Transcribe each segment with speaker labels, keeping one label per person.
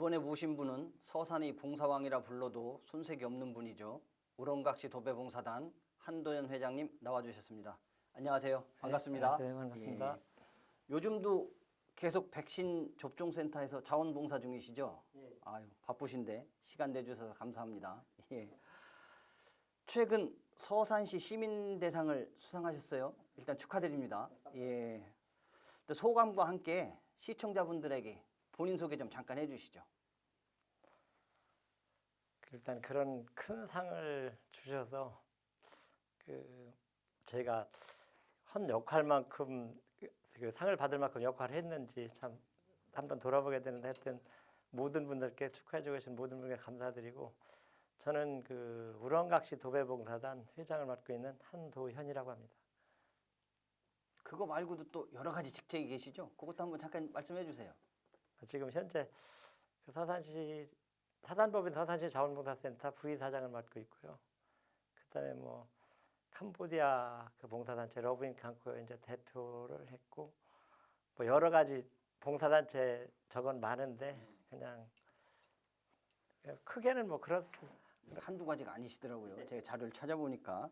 Speaker 1: 이번에 모신 분은 서산의 봉사왕이라 불러도 손색이 없는 분이죠. 우렁각시 도배봉사단 한도현 회장님 나와주셨습니다. 안녕하세요. 반갑습니다.
Speaker 2: 네, 반갑습니다.
Speaker 1: 예. 요즘도 계속 백신 접종센터에서 자원봉사 중이시죠?
Speaker 2: 예.
Speaker 1: 아유, 바쁘신데 시간 내주셔서 감사합니다. 예. 최근 서산시 시민대상을 수상하셨어요. 일단 축하드립니다. 예. 또 소감과 함께 시청자분들에게 본인 소개 좀 잠깐 해주시죠.
Speaker 2: 일단 그런 큰 상을 주셔서 제가 한 역할만큼 그 상을 받을 만큼 역할을 했는지 참 한번 돌아보게 되는데, 하여튼 모든 분들께 축하해주고 계신 모든 분께 감사드리고, 저는 우렁각시 도배봉사단 회장을 맡고 있는 한도현이라고 합니다.
Speaker 1: 그거 말고도 또 여러 가지 직책이 계시죠? 그것도 한번 잠깐 말씀해 주세요.
Speaker 2: 지금 현재 서산시 사단법인 서산시 자원봉사센터 부의사장을 맡고 있고요. 그다음에 캄보디아 봉사단체 러브인 칸코 이제 대표를 했고, 여러 가지 봉사단체 적은 많은데 그냥 크게는 그렇습니다.
Speaker 1: 한두 가지가 아니시더라고요. 제가 자료를 찾아보니까.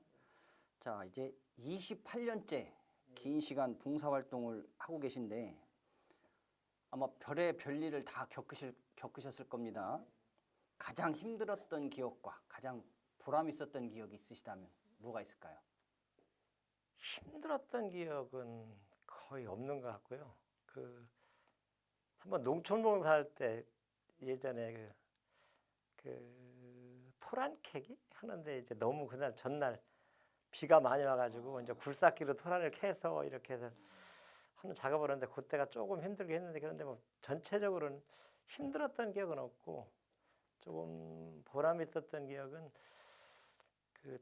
Speaker 1: 자, 이제 28년째 긴 시간 봉사활동을 하고 계신데 아마 별의 별일을 다 겪으셨을 겁니다. 가장 힘들었던 기억과 가장 보람 있었던 기억이 있으시다면 뭐가 있을까요?
Speaker 2: 힘들었던 기억은 거의 없는 것 같고요. 한번 농촌봉사 할 때 예전에 토란 캐기 하는데, 이제 너무 그날 전날 비가 많이 와가지고 이제 굴삭기로 토란을 캐서 이렇게 해서 하는 작업을 하는데, 그때가 조금 힘들게 했는데, 그런데 전체적으로는 힘들었던 기억은 없고, 조금 보람 있었던 기억은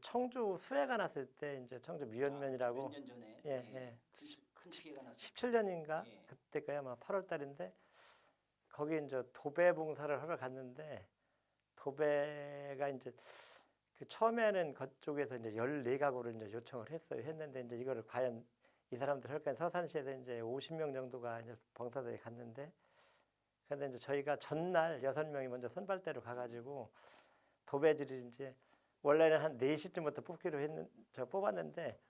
Speaker 2: 청주 수해가 났을 때, 이제 청주 미연면이라고
Speaker 1: 몇 년 전에
Speaker 2: 예.
Speaker 1: 큰 시기가 났어요.
Speaker 2: 17년인가
Speaker 1: 예.
Speaker 2: 그때가 아마 8월 달인데, 거기 이제 도배 봉사를 하러 갔는데, 도배가 이제 처음에는 그쪽에서 이제 14가구를 이제 요청을 했는데, 이제 이거를 과연 이 사람들 할까, 서산시에서 이제 50명 정도가 이제 봉사대에 갔는데, 그런데 이제 저희가 전날 6명이 먼저 선발대로 가가지고 도배지를 이제 원래는 한 4시쯤부터 뽑았는데,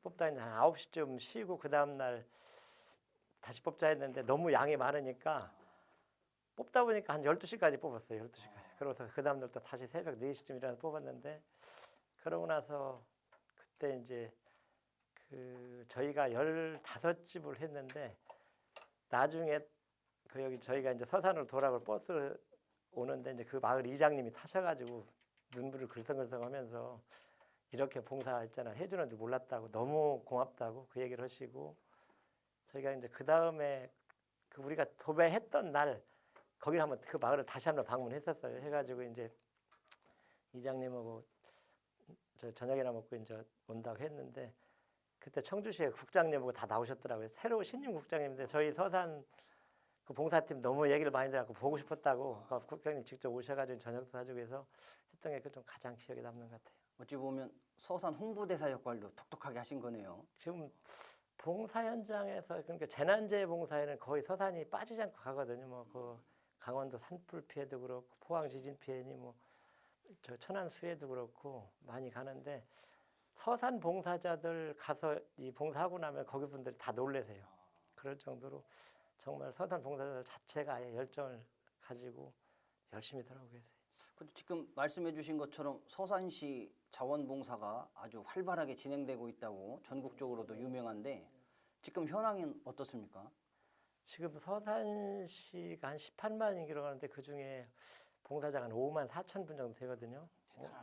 Speaker 2: 뽑다 이제 한 9시쯤 쉬고 그 다음날 다시 뽑자 했는데, 너무 양이 많으니까 뽑다 보니까 한 12시까지 뽑았어요. 12시까지. 그러고서 그 다음날 또 다시 새벽 4시쯤 일어나서 뽑았는데, 그러고 나서 그때 이제 저희가 15집을 했는데, 나중에 여기 저희가 이제 서산으로 돌아올 버스 오는데, 이제 그 마을 이장님이 타셔가지고 눈물을 글썽글썽하면서 이렇게 봉사했잖아 해주는 줄 몰랐다고, 너무 고맙다고 그 얘기를 하시고, 저희가 이제 그 다음에 우리가 도배했던 날 거기를 한번 그 마을을 다시 한번 방문했었어요. 해가지고 이제 이장님하고 저 저녁이나 먹고 이제 온다고 했는데, 그때 청주시에 국장님하고 다 나오셨더라고요. 새로 신임 국장님인데, 저희 서산 봉사팀 너무 얘기를 많이 들어갖고 보고 싶었다고 국장님 직접 오셔가지고 저녁도 사주고 해서 했던 게 좀 가장 기억에 남는 것 같아요.
Speaker 1: 어찌 보면 서산 홍보대사 역할도 톡톡하게 하신 거네요.
Speaker 2: 지금 봉사 현장에서, 그러니까 재난재해 봉사에는 거의 서산이 빠지지 않고 가거든요. 강원도 산불 피해도 그렇고, 포항 지진 피해니 저 천안 수해도 그렇고 많이 가는데, 서산 봉사자들 가서 이 봉사하고 나면 거기 분들이 다 놀래세요. 그럴 정도로 정말 서산 봉사자들 자체가 아예 열정을 가지고 열심히 하고 계세요.
Speaker 1: 근데 지금 말씀해 주신 것처럼 서산시 자원봉사가 아주 활발하게 진행되고 있다고 전국적으로도 유명한데, 지금 현황은 어떻습니까?
Speaker 2: 지금 서산시가 한 18만 인기로 가는데, 그중에 봉사자가 한 5만 4천 분 정도 되거든요.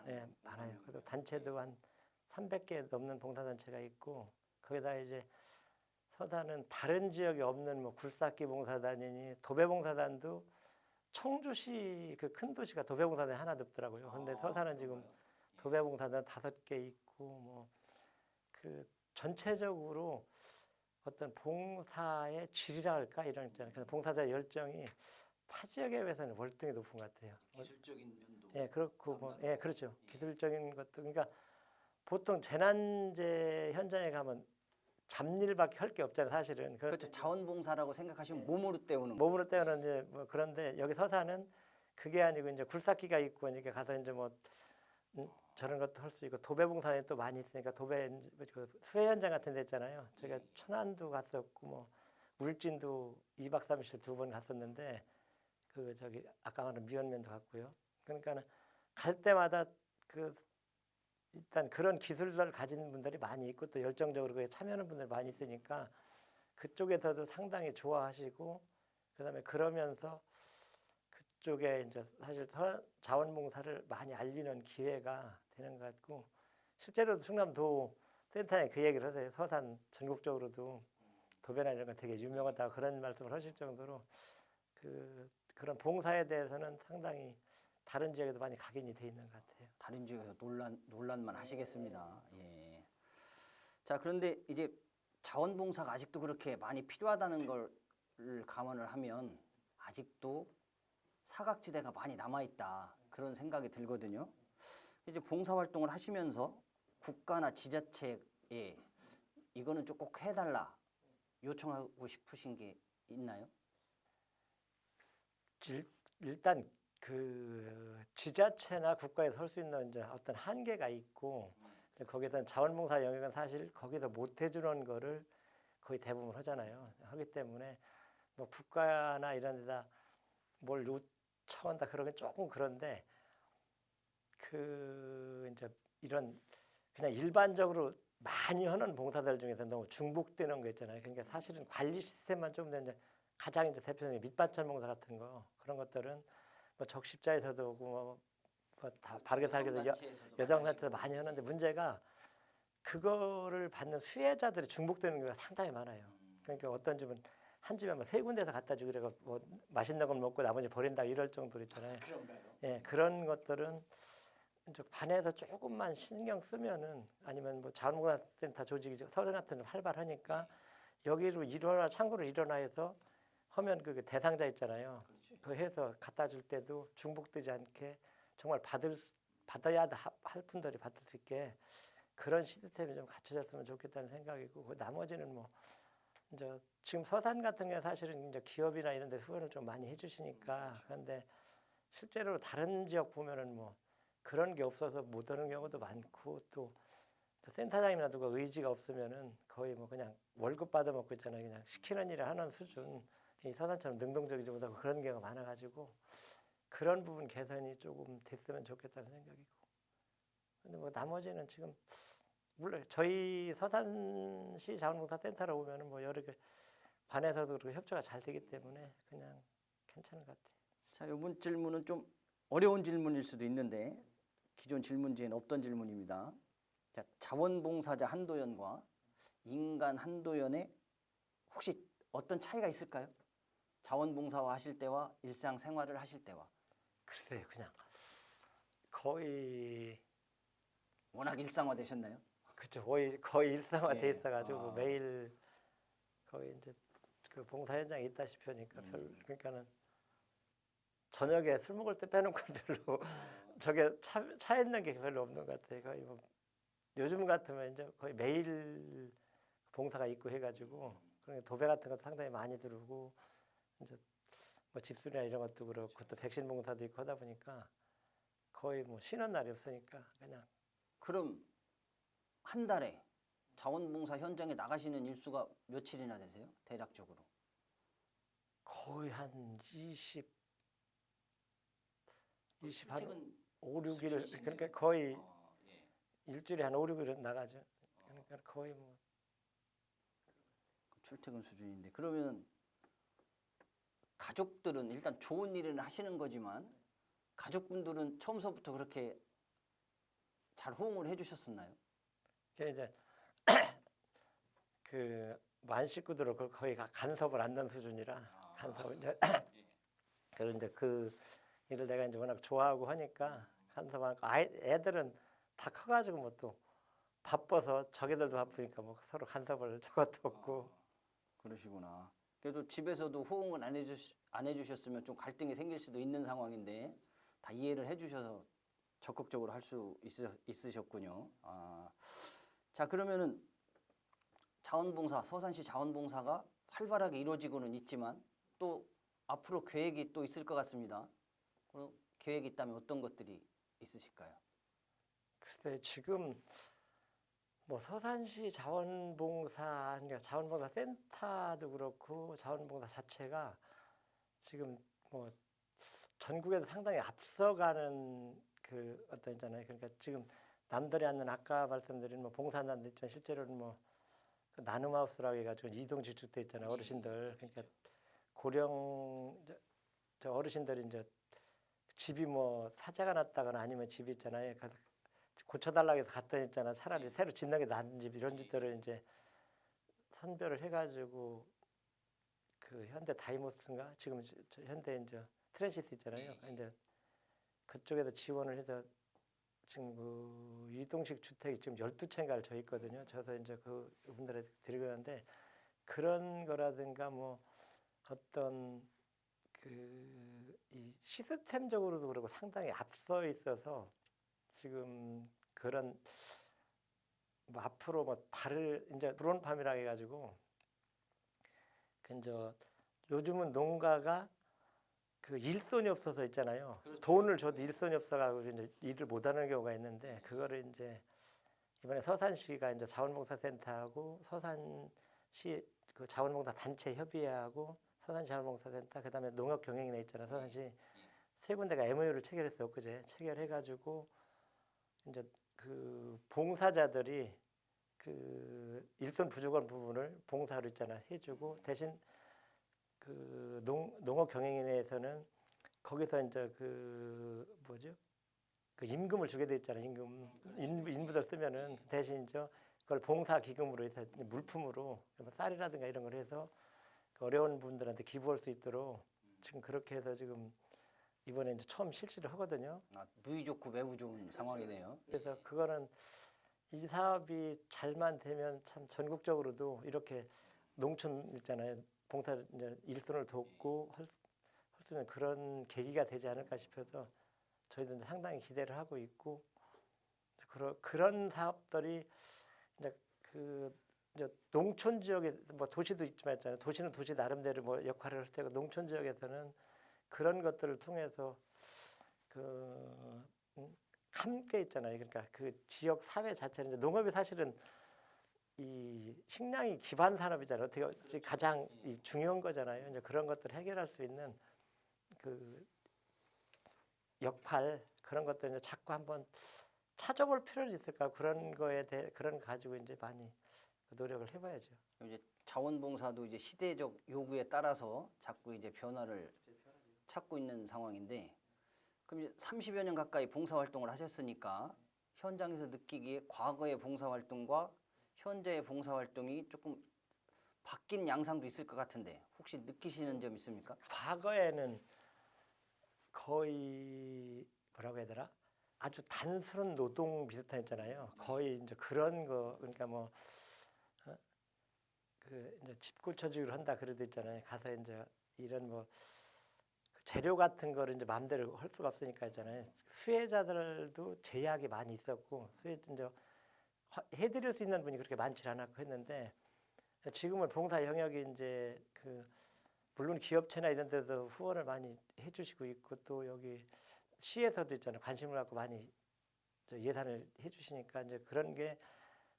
Speaker 2: 네, 많아요. 그래서 단체도 한 300개 넘는 봉사단체가 있고, 거기다 이제 서산은 다른 지역에 없는 굴삭기 봉사단이니 도배봉사단도, 청주시 큰 도시가 도배봉사단이 하나도 없더라고요. 근데 서산은 지금 도배봉사단 5개 있고, 전체적으로 어떤 봉사의 질이라 할까, 이런 있잖아요. 그래서 봉사자 열정이 타 지역에 비해서는 월등히 높은 것 같아요.
Speaker 1: 기술적인 면도.
Speaker 2: 예, 그렇고 예, 그렇죠. 기술적인 것도, 그러니까 보통 재난재 현장에 가면 잡일밖에 할 게 없잖아요, 사실은.
Speaker 1: 그렇죠. 자원봉사라고 생각하시면 몸으로 때우는 거.
Speaker 2: 몸으로 때우는 이제 뭐 그런데 여기 서산은 그게 아니고 이제 굴삭기가 있고 이렇게 가서 이제 뭐 저런 것도 할 수 있고 도배봉사에 또 많이 있으니까 도배 그 수해 현장 같은 데 있잖아요. 제가 천안도 갔었고 뭐 울진도 2박 3일 2번 갔었는데 그 저기 아까 말한 미연면도 갔고요. 그러니까는 갈 때마다 그 일단 그런 기술을 가진 분들이 많이 있고 또 열정적으로 그에 참여하는 분들이 많이 있으니까 그쪽에서도 상당히 좋아하시고 그다음에 그러면서 그쪽에 이제 사실 자원봉사를 많이 알리는 기회가 되는 것 같고 실제로도 충남도 센터에 그 얘기를 하세요. 서산 전국적으로도 도배나 이런 거 되게 유명하다 그런 말씀을 하실 정도로 그런 봉사에 대해서는 상당히 다른 지역에도 많이 각인이 돼 있는 것 같아요.
Speaker 1: 다른 지역에서 논란만 하시겠습니다. 예. 자, 그런데 이제 자원봉사가 아직도 그렇게 많이 필요하다는 걸 감안을 하면 아직도 사각지대가 많이 남아있다 그런 생각이 들거든요. 이제 봉사활동을 하시면서 국가나 지자체에 이거는 좀 꼭 해달라 요청하고 싶으신 게 있나요?
Speaker 2: 일단 그 지자체나 국가에서 할 수 있는 이제 어떤 한계가 있고 거기에다 자원봉사 영역은 사실 거기서 못 해주는 거를 거의 대부분 하잖아요. 하기 때문에 뭐 국가나 이런 데다 뭘 요청한다 그런 게 조금 그런데 그 이제 이런 그냥 일반적으로 많이 하는 봉사들 중에서 너무 중복되는 거 있잖아요. 그러니까 사실은 관리 시스템만 좀 더 이제 가장 이제 대표적인 밑반찬 봉사 같은 거 그런 것들은 뭐 적십자에서도 오고 뭐다 바르게 살게도 여정단체에서 많이 하는데 문제가 그거를 받는 수혜자들이 중복되는 경우가 상당히 많아요. 그러니까 어떤 집은 한 집에 뭐 세 군데서 갖다 주고 그래가 뭐 맛있는 걸 먹고 나머지 버린다 이럴 정도로 있잖아요.
Speaker 1: 그런가요?
Speaker 2: 예, 그런 것들은 이제 반에서 조금만 신경 쓰면은 아니면 뭐 자원봉사센터 조직이 서울 같은 데 활발하니까 여기로 일어나 참고로 일어나 해서 하면 그 대상자 있잖아요. 그 해서 갖다 줄 때도 중복되지 않게 정말 받아야 할 분들이 받을 수 있게 그런 시스템이 좀 갖춰졌으면 좋겠다는 생각이고 그 나머지는 뭐 이제 지금 서산 같은 게 사실은 이제 기업이나 이런 데 후원을 좀 많이 해주시니까 그런데 실제로 다른 지역 보면은 뭐 그런 게 없어서 못 오는 경우도 많고 또 센터장이나 누가 의지가 없으면은 거의 뭐 그냥 월급 받아 먹고 있잖아요. 그냥 시키는 일을 하는 수준. 이 서산처럼 능동적이지 못하고 그런 경우가 많아가지고 그런 부분 개선이 조금 됐으면 좋겠다는 생각이고. 근데 뭐 나머지는 지금 물론 저희 서산시 자원봉사센터로 오면은 뭐 여러 개 관에서도 그렇게 협조가 잘 되기 때문에 그냥 괜찮은 것 같아요.
Speaker 1: 자, 이번 질문은 좀 어려운 질문일 수도 있는데 기존 질문지에는 없던 질문입니다. 자, 자원봉사자 한도연과 인간 한도연의 혹시 어떤 차이가 있을까요? 자원봉사와 하실 때와 일상생활을 하실 때와.
Speaker 2: 글쎄요, 그냥 거의
Speaker 1: 워낙 일상화되셨나요?
Speaker 2: 그쵸 거의 일상화돼
Speaker 1: 예.
Speaker 2: 있어가지고 매일 거의 이제 그 봉사 현장에 있다시피 하니까 그러니까는 저녁에 술 먹을 때 빼놓은 건 별로 저게 차 있는 게 별로 없는 것 같아요. 거의 뭐 요즘 같으면 이제 거의 매일 봉사가 있고 해가지고 그러니까 도배 같은 것도 상당히 많이 들어오고 이제 뭐 집수리나 이런 것도 그렇고 또 백신 봉사도 있고 하다 보니까 거의 뭐 쉬는 날이 없으니까 그냥
Speaker 1: 그럼 한 달에 자원봉사 현장에 나가시는 일수가 며칠이나 되세요? 대략적으로.
Speaker 2: 거의 한 20 한
Speaker 1: 출퇴근
Speaker 2: 5, 6일
Speaker 1: 수준이시네요.
Speaker 2: 그러니까 거의
Speaker 1: 예.
Speaker 2: 일주일에 한 5, 6일은 나가죠. 그러니까 거의 뭐
Speaker 1: 출퇴근 수준인데 그러면 가족들은 일단 좋은 일은 하시는 거지만 가족분들은 처음서부터 그렇게 잘 호응을 해주셨었나요?
Speaker 2: 그게 이제 그 만식구들은 거의 간섭을 안 넣는 수준이라 간섭 이제 그래서 이제 그 일을 내가 이제 워낙 좋아하고 하니까 간섭하고 애들은 다 커가지고 뭐 또 바빠서 자기들도 바쁘니까 뭐 서로 간섭을 저것도 없고
Speaker 1: 그러시구나. 그래도 집에서도 호응을 안 해주셨으면 좀 갈등이 생길 수도 있는 상황인데 다 이해를 해주셔서 적극적으로 할 수 있으셨군요. 자, 그러면은 자원봉사, 서산시 자원봉사가 활발하게 이루어지고는 있지만 또 앞으로 계획이 또 있을 것 같습니다. 그 계획이 있다면 어떤 것들이 있으실까요?
Speaker 2: 글쎄 지금 뭐 서산시 자원봉사, 그러니까 자원봉사 센터도 그렇고 자원봉사 자체가 지금 뭐 전국에서 상당히 앞서가는 그 어떤 있잖아요. 그러니까 지금 남들이 않는 아까 말씀드린 뭐 봉사단도 있지만 실제로는 뭐그 나눔하우스라고 해가지고 이동식 주택 있잖아요. 어르신들 그러니까 고령 저 어르신들이 이제 집이 뭐 화재가 났다거나 아니면 집이 있잖아요. 가서 고쳐달라고 해서 갔더니 있잖아. 차라리 새로 짓는 게 나은 집 이런 집들을 이제 선별을 해가지고 그 현대 다이모스인가 지금 현대 이제 트랜시스 있잖아요. 이제 그쪽에서 지원을 해서 지금 그 이동식 주택이 지금 12채인가를 져 있거든요. 저서 이제 그 분들에 드리고 있는데 그런 거라든가 뭐 어떤 그 이 시스템적으로도 그렇고 상당히 앞서 있어서 지금 그런 뭐 앞으로 뭐 다른 이제 드론팜이라 해가지고 그 이제 요즘은 농가가 그 일손이 없어서 있잖아요.
Speaker 1: 그렇죠.
Speaker 2: 돈을 줘도 일손이 없어가지고 이제 일을 못하는 경우가 있는데 그거를 이제 이번에 서산시가 이제 자원봉사센터하고 서산시 그 자원봉사 단체 협의회하고 서산시 자원봉사센터 그다음에 농업경영인회 있잖아요. 서산시 세 군데가 MOU를 체결했어요. 엊그제 체결해가지고 이제 그 봉사자들이 그 일손 부족한 부분을 봉사로 있잖아 해주고 대신 그 농업경영인회에서는 거기서 이제 그 뭐죠? 그 임금을 주게 돼 있잖아요. 임금 인부들 쓰면은 대신 이제 그걸 봉사 기금으로 해서 물품으로 쌀이라든가 이런 걸 해서 그 어려운 분들한테 기부할 수 있도록 지금 그렇게 해서 지금 이번에 이제 처음 실시를 하거든요.
Speaker 1: 아, 누이 좋고 매우 좋은 상황이네요.
Speaker 2: 그래서 그거는 이 사업이 잘만 되면 참 전국적으로도 이렇게 농촌 있잖아요. 봉사 이제 일손을 돕고 할 수 있는 그런 계기가 되지 않을까 싶어서 저희도 이제 상당히 기대를 하고 있고 그런 사업들이 이제 그 이제 농촌 지역에 뭐 도시도 있지만 도시는 도시 나름대로 뭐 역할을 할 테고 농촌 지역에서는 그런 것들을 통해서 그 함께 있잖아요. 그러니까 그 지역 사회 자체는 이제 농업이 사실은 이 식량이 기반 산업이잖아요. 어떻게 가장 이 중요한 거잖아요. 이제 그런 것들을 해결할 수 있는 그 역할 그런 것들 이제 자꾸 한번 찾아볼 필요는 있을까 그런 거에 대해 그런 가지고 이제 많이 노력을 해봐야죠.
Speaker 1: 이제 자원봉사도 이제 시대적 요구에 따라서 자꾸 이제 변화를 찾고 있는 상황인데, 그럼 이제 30여 년 가까이 봉사활동을 하셨으니까 현장에서 느끼기에 과거의 봉사활동과 현재의 봉사활동이 조금 바뀐 양상도 있을 것 같은데 혹시 느끼시는 점 있습니까?
Speaker 2: 과거에는 거의 뭐라고 해야 되나 아주 단순한 노동 비슷했잖아요. 거의 이제 그런 거 그러니까 뭐 그 이제 집 고쳐주기로 한다 그래도 있잖아요. 가서 이제 이런 뭐 재료 같은 거를 이제 마음대로 할 수가 없으니까 있잖아요. 수혜자들도 제약이 많이 있었고 수혜 이제 해드릴 수 있는 분이 그렇게 많지 않았고 했는데 지금은 봉사 영역이 이제 그 물론 기업체나 이런 데도 후원을 많이 해주시고 있고 또 여기 시에서도 있잖아요. 관심을 갖고 많이 예산을 해주시니까 이제 그런 게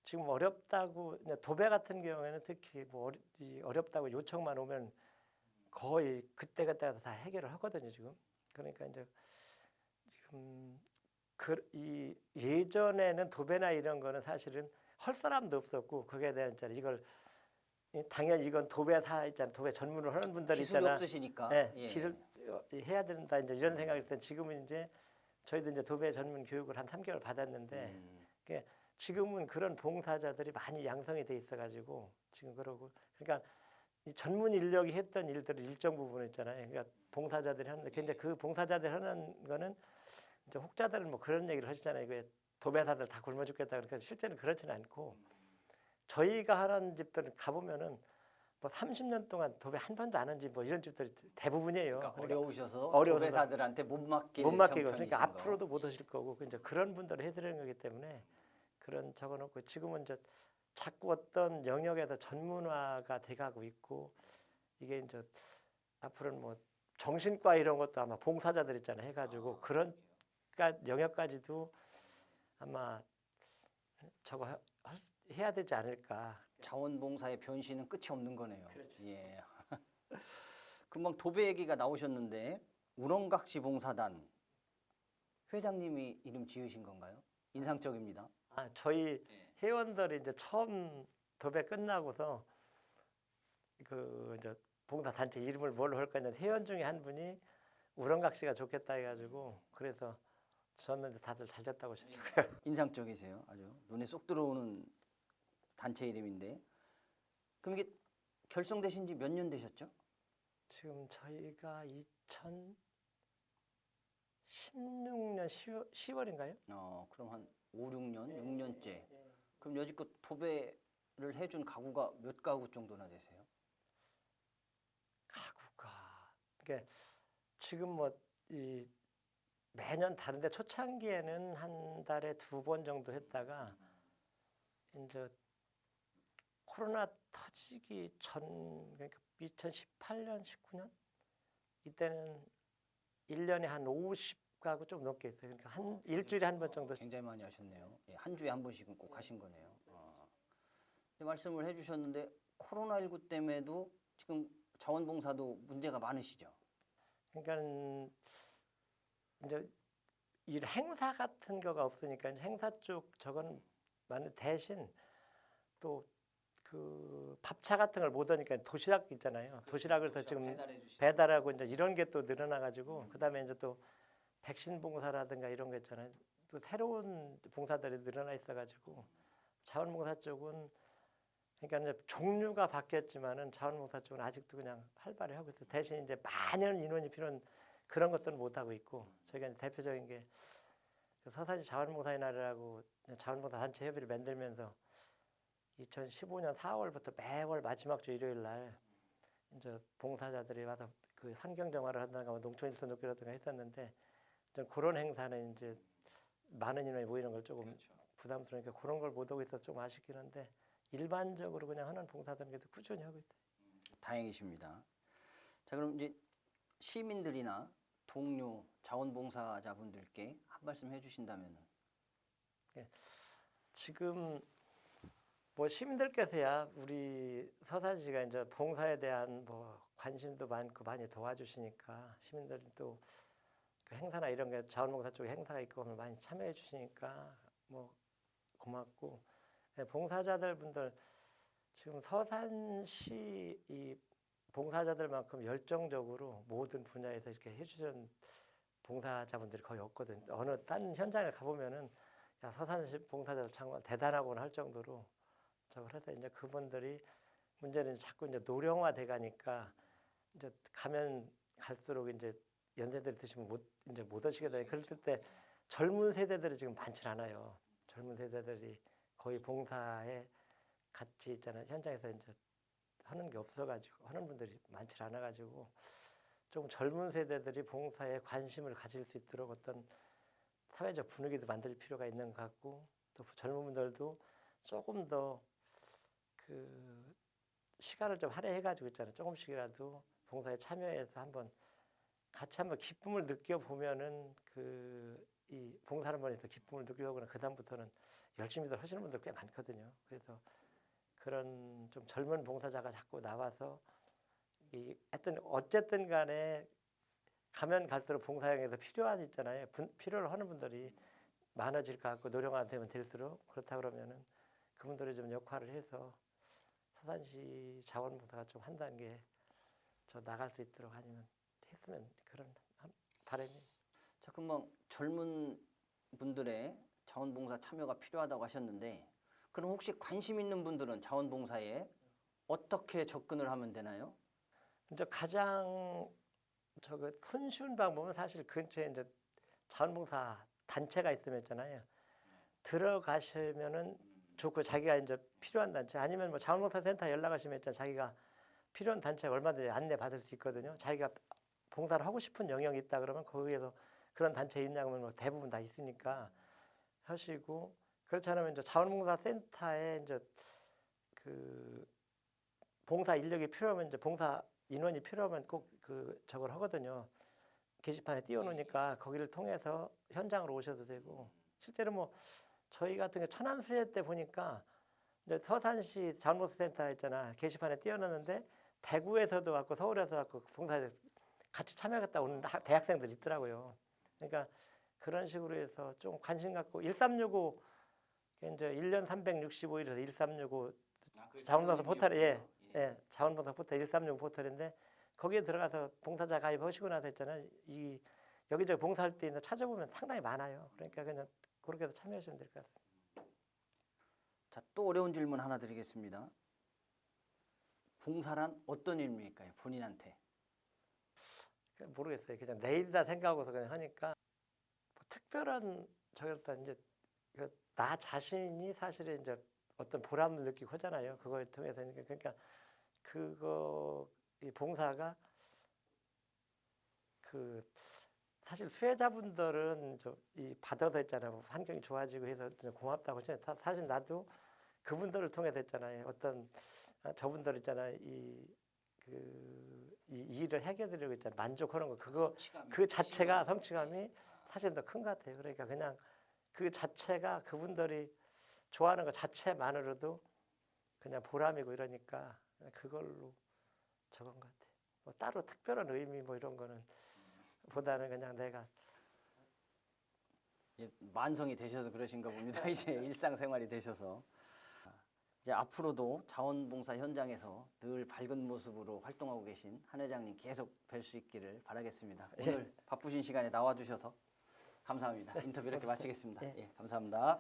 Speaker 2: 지금 어렵다고 도배 같은 경우에는 특히 뭐 어렵다고 요청만 오면 거의 그때그때 다 해결을 하거든요. 지금 그러니까 이제 지금 이 예전에는 도배나 이런 거는 사실은 할 사람도 없었고 거기에 대한 이걸 당연히 이건 도배사 있잖아. 도배 전문을 하는 분들이
Speaker 1: 기술이
Speaker 2: 있잖아.
Speaker 1: 없으시니까.
Speaker 2: 네,
Speaker 1: 예.
Speaker 2: 기술 해야 된다 이제 이런 생각일 때 지금은 이제 저희도 이제 도배 전문 교육을 한 3개월 받았는데 지금은 그런 봉사자들이 많이 양성이 돼 있어가지고 지금 그러고 그러니까 이 전문 인력이 했던 일들을 일정 부분 있잖아요. 그러니까 봉사자들이 하는데 근데 그 봉사자들이 하는 거는 이제 혹자들은 뭐 그런 얘기를 하시잖아요. 그 도배사들 다 굶어 죽겠다. 그러니까 실제는 그렇지는 않고 저희가 하는 집들은 가보면은 뭐 30년 동안 도배 한 번도 안 한 집 뭐 이런 집들이 대부분이에요.
Speaker 1: 그러니까 어려우셔서
Speaker 2: 어려워서
Speaker 1: 도배사들한테 못 맡길
Speaker 2: 못 맡기고
Speaker 1: 형편이신
Speaker 2: 그러니까
Speaker 1: 거.
Speaker 2: 앞으로도 못 오실 거고 이제 그런 분들을 해드리는 거기 때문에 그런 적어놓고 지금은 이제 자꾸 어떤 영역에서 전문화가 돼가고 있고 이게 이제 앞으로는 뭐 정신과 이런 것도 아마 봉사자들 있잖아요 해가지고 그런 영역까지도 아마 저거 해야 되지 않을까.
Speaker 1: 자원봉사의 변신은 끝이 없는 거네요.
Speaker 2: 그렇죠.
Speaker 1: 예. 금방 도배 얘기가 나오셨는데 우렁각시 봉사단 회장님이 이름 지으신 건가요? 인상적입니다.
Speaker 2: 아, 저희 회원들이 이제 처음 도배 끝나고서 그 이제 봉사 단체 이름을 뭘로 할까 했는데 회원 중에 한 분이 우렁각시가 좋겠다 해가지고 그래서 저는 다들 잘 됐다고 하시더라고요.
Speaker 1: 인상적이세요. 아주 눈에 쏙 들어오는 단체 이름인데. 그럼 이게 결성되신 지 몇 년 되셨죠?
Speaker 2: 지금 저희가 2016년 10월인가요?
Speaker 1: 그럼 한 5, 6년, 6년째. 그럼 여지껏 도배를 해준 가구가 몇 가구 정도나 되세요?
Speaker 2: 가구가 그러니까 지금 뭐 이 매년 다른데 초창기에는 한 달에 2번 정도 했다가 이제 코로나 터지기 전 그러니까 2018년, 19년 이때는 1년에 한 50가구 좀 넘게 했어요. 그러니까 한 일주일에 한 번 정도.
Speaker 1: 굉장히 많이 하셨네요. 예, 한 주에 한 번씩은 꼭 하신 거네요. 근데 말씀을 해주셨는데 코로나19 때문에도 지금 자원봉사도 문제가 많으시죠?
Speaker 2: 그러니까 이제 이 행사 같은 거가 없으니까 이제 행사 쪽 저건 많은 대신 또 그 밥차 같은 걸 못 하니까 도시락 있잖아요. 도시락을 더 지금 배달하고 이제 이런 게 또 늘어나 가지고 그다음에 이제 또 백신 봉사라든가 이런 거 있잖아요. 또 새로운 봉사들이 늘어나 있어 가지고 자원봉사 쪽은 그러니까 이제 종류가 바뀌었지만은 자원봉사 쪽은 아직도 그냥 활발히 하고 있어요. 대신 이제 많은 인원이 필요한 그런 것들은 못 하고 있고 저희가 이제 대표적인 게 서산시 자원봉사의 날이라고 자원봉사 단체 협의를 만들면서 2015년 4월부터 매월 마지막 주 일요일 날 이제 봉사자들이 와서 그 환경 정화를 한다든가 뭐 농촌 일손 돕기라든가 했었는데 좀 그런 행사는 이제 많은 인원이 모이는 걸 조금 부담스러우니까 그런 걸 못 하고 있어서 좀 아쉽긴 한데 일반적으로 그냥 하는 봉사들은 그래도 꾸준히 하고 있어요.
Speaker 1: 다행이십니다. 자, 그럼 이제 시민들이나 동료 자원봉사자분들께 한 말씀 해주신다면은.
Speaker 2: 지금 뭐 시민들께서야 우리 서산시가 이제 봉사에 대한 뭐 관심도 많고 많이 도와주시니까 시민들이 또 그 행사나 이런 게 자원봉사 쪽에 행사가 있고 하면 많이 참여해 주시니까 뭐 고맙고 봉사자들 분들 지금 서산시 이 봉사자들만큼 열정적으로 모든 분야에서 이렇게 해주는 봉사자분들이 거의 없거든요. 어느 딴 현장에 가보면은 야 서산시 봉사자들 정말 대단하구나 할 정도로 저걸 해서 이제 그분들이 문제는 자꾸 이제 노령화돼 가니까 이제 가면 갈수록 이제 연세들이 드시면 못 하시게 되니 그럴 때 젊은 세대들이 지금 많지 않아요. 젊은 세대들이 거의 봉사에 같이 있잖아요. 현장에서 이제 하는 게 없어가지고 하는 분들이 많지 않아가지고 좀 젊은 세대들이 봉사에 관심을 가질 수 있도록 어떤 사회적 분위기도 만들 필요가 있는 것 같고 또 젊은 분들도 조금 더 그 시간을 좀 할애해가지고 있잖아요. 조금씩이라도 봉사에 참여해서 같이 한번 기쁨을 느껴보면은 이 봉사하는 분에서 기쁨을 느껴보면 그 다음부터는 열심히들 하시는 분들 꽤 많거든요. 그래서 그런 좀 젊은 봉사자가 자꾸 나와서 어쨌든 간에 가면 갈수록 봉사형에서 필요한 있잖아요. 필요로 하는 분들이 많아질 것 같고 노령화 되면 될수록 그렇다 그러면은 그분들이 좀 역할을 해서 서산시 자원봉사가 좀 한 단계 저 나갈 수 있도록 아니면 했으면 그런 바람이.
Speaker 1: 자, 금방 젊은 분들의 자원봉사 참여가 필요하다고 하셨는데 그럼 혹시 관심 있는 분들은 자원봉사에 어떻게 접근을 하면 되나요?
Speaker 2: 이제 가장 손쉬운 방법은 사실 근처에 이제 자원봉사 단체가 있으면 있잖아요. 들어가시면은 좋고 자기가 이제 필요한 단체 아니면 뭐 자원봉사 센터 연락하시면 있잖아요. 자기가 필요한 단체 얼마든지 안내 받을 수 있거든요. 자기가 봉사를 하고 싶은 영역이 있다 그러면 거기에서 그런 단체 있냐고 하면 뭐 대부분 다 있으니까 하시고 그렇지 않으면 이제 자원봉사 센터에 이제 그 봉사 인력이 필요하면 이제 봉사 인원이 필요하면 꼭 그 저걸 하거든요. 게시판에 띄워놓으니까 거기를 통해서 현장으로 오셔도 되고 실제로 뭐 저희 같은 게 천안수해 때 보니까 이제 서산시 자원봉사센터 있잖아. 게시판에 띄워놨는데 대구에서도 왔고 서울에서 왔고 봉사에 같이 참여하겠다 오는 대학생들 있더라고요. 그러니까 그런 식으로 해서 좀 관심 갖고 1365 이제 1년 365일에서 1365 자원봉사 포털에 자원봉사 포털 1365 포털인데 거기에 들어가서 봉사자 가입하시고 나서 있잖아요. 이 여기저기 봉사할 때 있는 찾아보면 상당히 많아요. 그러니까 그냥 그렇게 해서 참여하시면 될 것 같아요.
Speaker 1: 자, 또 어려운 질문 하나 드리겠습니다. 봉사란 어떤 의미일까요? 본인한테.
Speaker 2: 모르겠어요. 그냥 내일이다 생각하고서 그냥 하니까 뭐 특별한 저였다 이제 나 자신이 사실은 이제 어떤 보람을 느끼고 하잖아요. 그걸 통해서 그러니까 그거 이 봉사가 그 사실 수혜자분들은 이 받아서 했잖아요. 환경이 좋아지고 해서 고맙다고 했잖아요. 사실 나도 그분들을 통해서 했잖아요. 어떤 저분들 있잖아요. 이 일을 해결드리고 있잖아요. 만족하는 거 그거 그 자체가 성취감이 사실 더 큰 것 같아요. 그러니까 그냥 그 자체가 그분들이 좋아하는 것 자체만으로도 그냥 보람이고 이러니까 그걸로 적은 것 같아요. 뭐 따로 특별한 의미 뭐 이런 거는 보다는 그냥 내가
Speaker 1: 만성이 되셔서 그러신가 봅니다. 이제 일상생활이 되셔서. 이제 앞으로도 자원봉사 현장에서 늘 밝은 모습으로 활동하고 계신 한 회장님 계속 뵐 수 있기를 바라겠습니다. 오늘 바쁘신 시간에 나와주셔서 감사합니다. 인터뷰 이렇게 마치겠습니다. 예, 감사합니다.